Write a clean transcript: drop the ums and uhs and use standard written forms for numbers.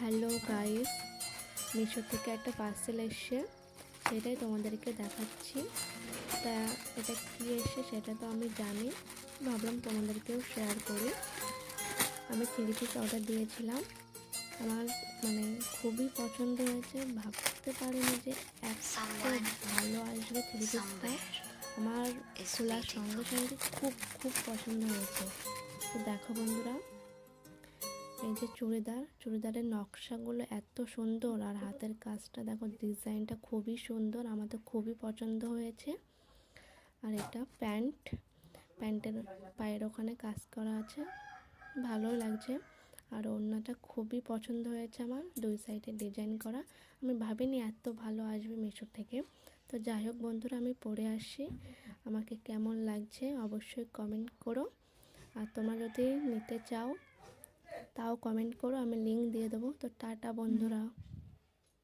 Hello guys, Meesho থেকে একটা parcel এসছে, সেটাই তোমাদেরকে দেখাচ্ছি। তা এটা কী এসছে সেটা তো আমি জানি, ভাবলাম তোমাদেরকেও শেয়ার করি। আমি 3 পিস অর্ডার দিয়েছিলাম, আমার খুবই পছন্দ হয়েছে। ভাবতে পারিনি যে এত ভালো আসবে 3 পিসটা। আমার খোলার সঙ্গে সঙ্গে খুব খুব পছন্দ হয়েছে। তো দেখো বন্ধুরা, এই যে চুড়িদারের নকশাগুলো এত সুন্দর, আর হাতের কাজটা দেখো, ডিজাইনটা খুবই সুন্দর, আমার তো খুবই পছন্দ হয়েছে। আর এটা প্যান্টের পায়ের ওখানে কাজ করা আছে, ভালোই লাগছে। আর ওড়নাটা খুবই পছন্দ হয়েছে আমার, 2 সাইডে ডিজাইন করা। আমি ভাবিনি এত ভালো আসবে মিশো থেকে। তো যাই হোক বন্ধুরা, আমি পরে আসি, আমাকে কেমন লাগছে অবশ্যই কমেন্ট করো। আর তোমরা যদি নিতে চাও তাও কমেন্ট করো, আমি লিংক দিয়ে দেবো। তো টাটা বন্ধুরা।